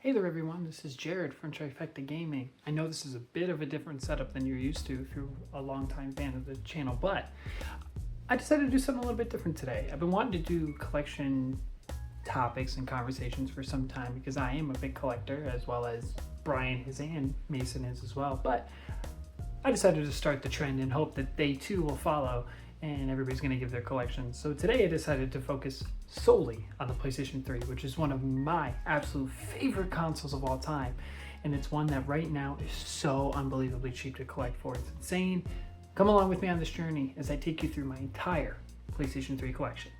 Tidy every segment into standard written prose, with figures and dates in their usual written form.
Hey there everyone, this is Jarrod from Trifecta Gaming. I know this is a bit of a different setup than you're used to if you're a longtime fan of the channel, but I decided to do something a little bit different today. I've been wanting to do collection topics and conversations for some time because I am a big collector, as well as Brian is and Mason is as well, but I decided to start the trend and hope that they too will follow and everybody's going to give their collections. So today I decided to focus solely on the PlayStation 3, which is one of my absolute favorite consoles of all time. And it's one that right now is so unbelievably cheap to collect for. It's insane. Come along with me on this journey as I take you through my entire PlayStation 3 collection.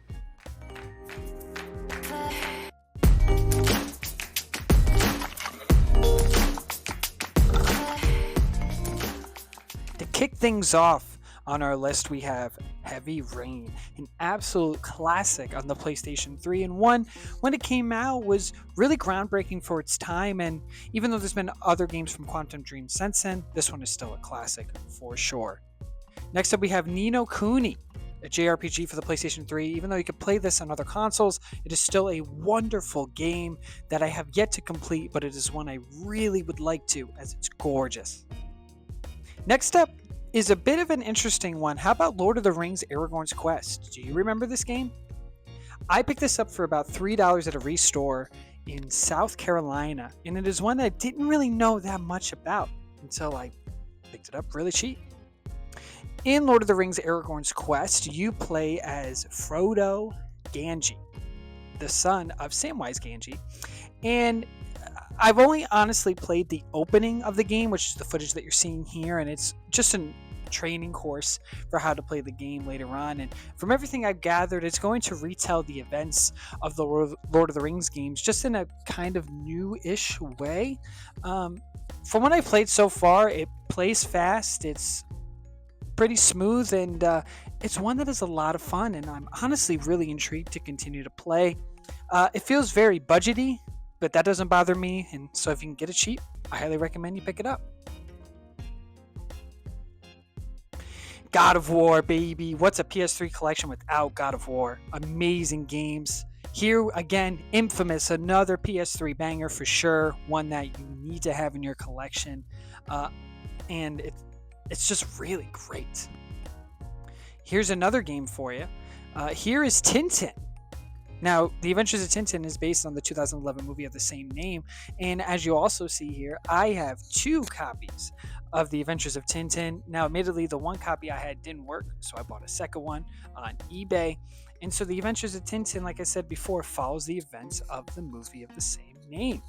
To kick things off on our list, we have Heavy Rain, an absolute classic on the PlayStation 3, and one when it came out was really groundbreaking for its time. And even though there's been other games from Quantum Dream since then, this one is still a classic for sure. Next up, we have Ni no Kuni, a JRPG for the PlayStation 3. Even though you could play this on other consoles, it is still a wonderful game that I have yet to complete, but it is one I really would like to, as it's gorgeous. Next up is a bit of an interesting one. How about Lord of the Rings Aragorn's Quest? Do you remember this game? I picked this up for about $3 at a restore in South Carolina, and it is one that I didn't really know that much about until I picked it up really cheap. In Lord of the Rings Aragorn's Quest, you play as Frodo Ganji, the son of Samwise Gamgee, and I've only honestly played the opening of the game, which is the footage that you're seeing here, and it's just a training course for how to play the game later on. And from everything I've gathered, it's going to retell the events of the Lord of the Rings games just in a kind of new-ish way. From what I've played so far, it plays fast, it's pretty smooth, and it's one that is a lot of fun, and I'm honestly really intrigued to continue to play. It feels very budgety, but that doesn't bother me, and so if you can get it cheap, I highly recommend you pick it up. God of War, baby. What's a PS3 collection without God of War? Amazing games. Here, again, Infamous, another PS3 banger for sure, one that you need to have in your collection, and it's just really great. Here's another game for you. Here is Tintin. Now, The Adventures of Tintin is based on the 2011 movie of the same name, and as you also see here, I have 2 copies of The Adventures of Tintin. Now, admittedly, the one copy I had didn't work, so I bought a second one on eBay, and so The Adventures of Tintin, like I said before, follows the events of the movie of the same name.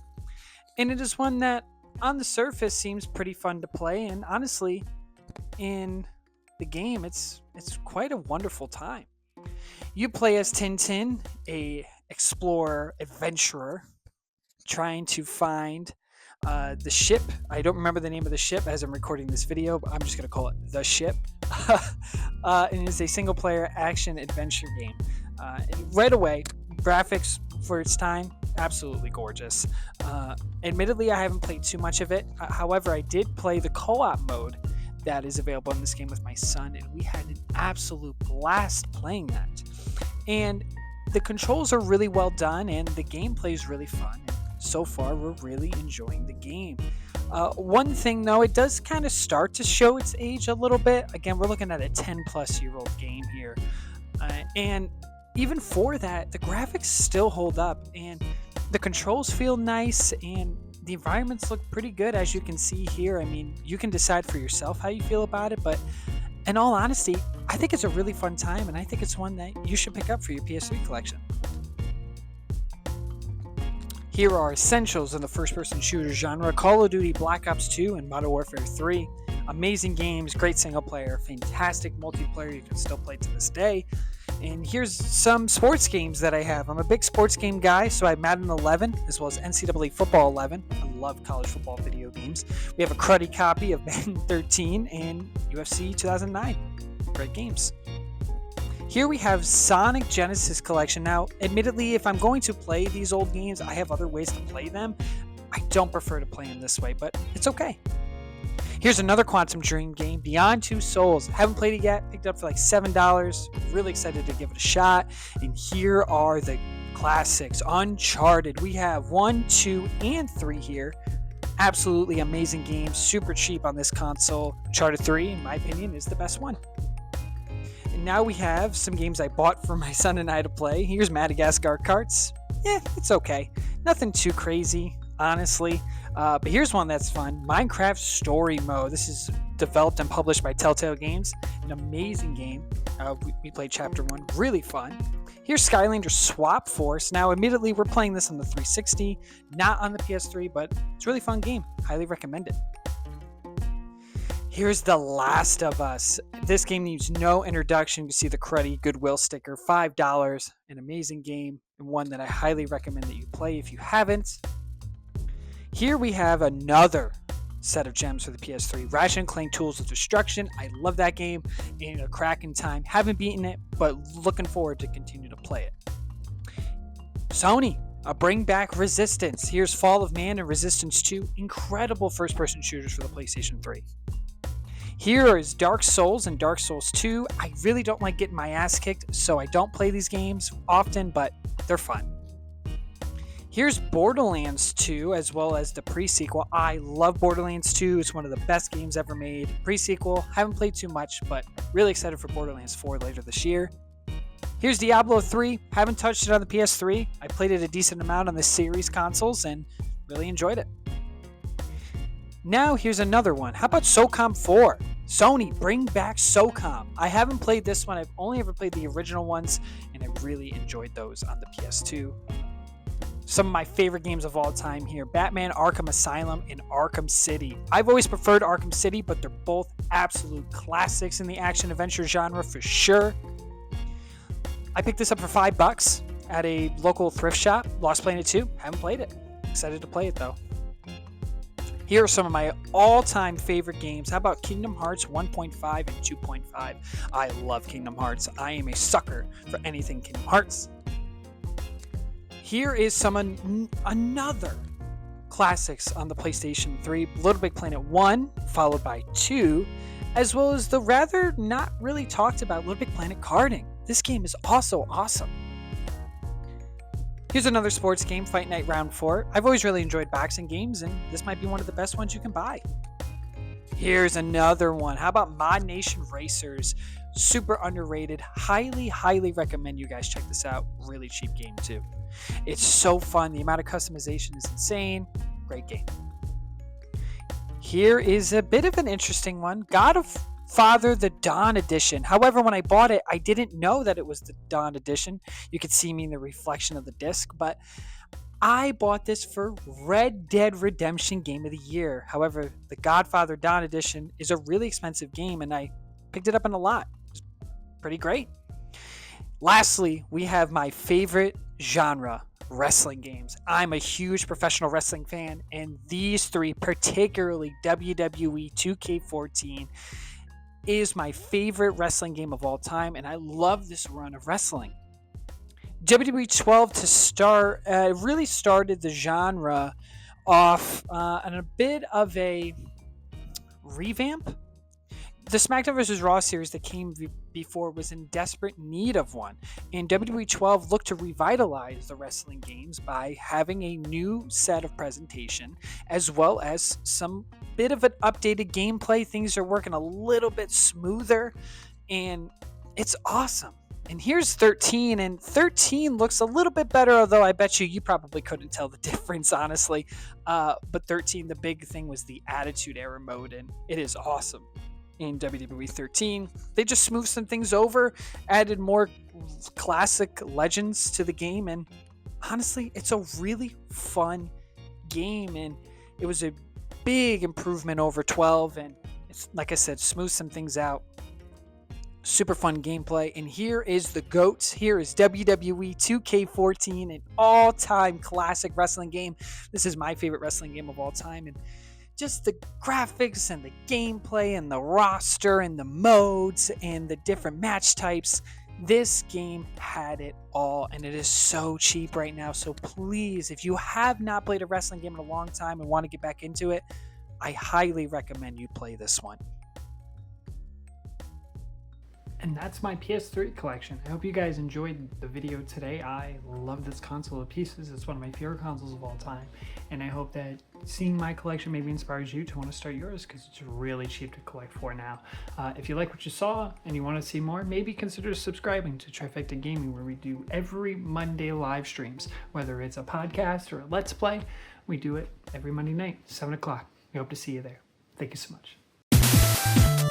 And it is one that, on the surface, seems pretty fun to play, and honestly, in the game, it's quite a wonderful time. You play as Tintin, a explorer, adventurer, trying to find the ship. I don't remember the name of the ship as I'm recording this video, but I'm just going to call it The Ship. And it's a single-player action-adventure game. Right away, graphics for its time, absolutely gorgeous. Admittedly, I haven't played too much of it. However, I did play the co-op mode that is available in this game with my son, and we had an absolute blast playing that. And the controls are really well done, and the gameplay is really fun. And so far, we're really enjoying the game. One thing, though, it does kind of start to show its age a little bit. Again, we're looking at a 10-plus-year-old game here. And even for that, the graphics still hold up, and the controls feel nice, and the environments look pretty good, as you can see here. I mean, you can decide for yourself how you feel about it, but in all honesty, I think it's a really fun time, and I think it's one that you should pick up for your PS3 collection. Here are essentials in the first-person shooter genre: Call of Duty Black Ops 2 and Modern Warfare 3. Amazing games, great single player, fantastic multiplayer you can still play to this day. And here's some sports games that I have. I'm a big sports game guy, so I have Madden 11 as well as NCAA Football 11. I love college football video games. We have a cruddy copy of Madden 13 and UFC 2009. Great games. Here we have Sonic Genesis Collection. Now, admittedly, if I'm going to play these old games, I have other ways to play them. I don't prefer to play them this way, but it's okay. Here's another Quantum Dream game, Beyond Two Souls. Haven't played it yet, picked it up for like $7. Really excited to give it a shot. And here are the classics. Uncharted. We have 1, 2, and 3 here. Absolutely amazing games. Super cheap on this console. Uncharted 3, in my opinion, is the best one. And now we have some games I bought for my son and I to play. Here's Madagascar Carts. It's okay. Nothing too crazy, honestly. But here's one that's fun. Minecraft Story Mode. This is developed and published by Telltale Games. An amazing game. We played Chapter 1. Really fun. Here's Skylander Swap Force. Now, admittedly, we're playing this on the 360, not on the PS3, but it's a really fun game. Highly recommend it. Here's The Last of Us. This game needs no introduction. You see the cruddy Goodwill sticker. $5. An amazing game, and one that I highly recommend that you play if you haven't. Here we have another set of gems for the PS3. Ratchet & Clank Tools of Destruction. I love that game. In a cracking time. Haven't beaten it, but looking forward to continue to play it. Sony, bring back Resistance. Here's Fall of Man and Resistance 2. Incredible first-person shooters for the PlayStation 3. Here is Dark Souls and Dark Souls 2. I really don't like getting my ass kicked, so I don't play these games often, but they're fun. Here's Borderlands 2, as well as the pre-sequel. I love Borderlands 2. It's one of the best games ever made. Pre-sequel, haven't played too much, but really excited for Borderlands 4 later this year. Here's Diablo 3. Haven't touched it on the PS3. I played it a decent amount on the series consoles and really enjoyed it. Now here's another one. How about SOCOM 4? Sony, bring back SOCOM. I haven't played this one. I've only ever played the original ones, and I really enjoyed those on the PS2. Some of my favorite games of all time here. Batman Arkham Asylum and Arkham City. I've always preferred Arkham City, but they're both absolute classics in the action-adventure genre for sure. I picked this up for $5 at a local thrift shop. Lost playing it too. Haven't played it. Excited to play it though. Here are some of my all-time favorite games. How about Kingdom Hearts 1.5 and 2.5? I love Kingdom Hearts. I am a sucker for anything Kingdom Hearts. Here is another classics on the PlayStation 3. Little Big Planet 1, followed by 2, as well as the rather not really talked about Little Big Planet Karting. This game is also awesome. Here's another sports game, Fight Night Round 4. I've always really enjoyed boxing games, and this might be one of the best ones you can buy. Here's another one. How about Mod Nation Racers? Super underrated. Highly recommend you guys check this out. Really cheap game too. It's so fun. The amount of customization is insane. Great game. Here is a bit of an interesting one. God of Father the Dawn Edition. However, when I bought it, I didn't know that it was the Dawn Edition. You could see me in the reflection of the disc, but I bought this for Red Dead Redemption Game of the Year. However, the Godfather Dawn Edition is a really expensive game, and I picked it up in a lot. It's pretty great. Lastly, we have my favorite genre, wrestling games. I'm a huge professional wrestling fan, and these three, particularly WWE 2K14, is my favorite wrestling game of all time, and I love this run of wrestling. WWE 12 to start really started the genre off on a bit of a revamp. The SmackDown vs. Raw series that came before was in desperate need of one, and WWE 12 looked to revitalize the wrestling games by having a new set of presentation, as well as some bit of an updated gameplay. Things are working a little bit smoother, and it's awesome. And here's 13, and 13 looks a little bit better, although I bet you probably couldn't tell the difference, honestly. But 13, the big thing was the Attitude Era mode, and it is awesome. In WWE 13, they just smoothed some things over, added more classic legends to the game, and honestly, it's a really fun game, and it was a big improvement over 12, and it's, like I said, smoothed some things out. Super fun gameplay. And here is the GOAT. Here is WWE 2K14, an all-time classic wrestling game. This is my favorite wrestling game of all time, and just the graphics and the gameplay and the roster and the modes and the different match types. This game had it all, and it is so cheap right now. So please, if you have not played a wrestling game in a long time and want to get back into it, I highly recommend you play this one. And that's my PS3 collection. I hope you guys enjoyed the video today. I love this console of pieces. It's one of my favorite consoles of all time. And I hope that seeing my collection maybe inspires you to want to start yours, because it's really cheap to collect for now. If you like what you saw and you want to see more, maybe consider subscribing to Trifecta Gaming, where we do every Monday live streams, whether it's a podcast or a Let's Play. We do it every Monday night, 7 o'clock. We hope to see you there. Thank you so much.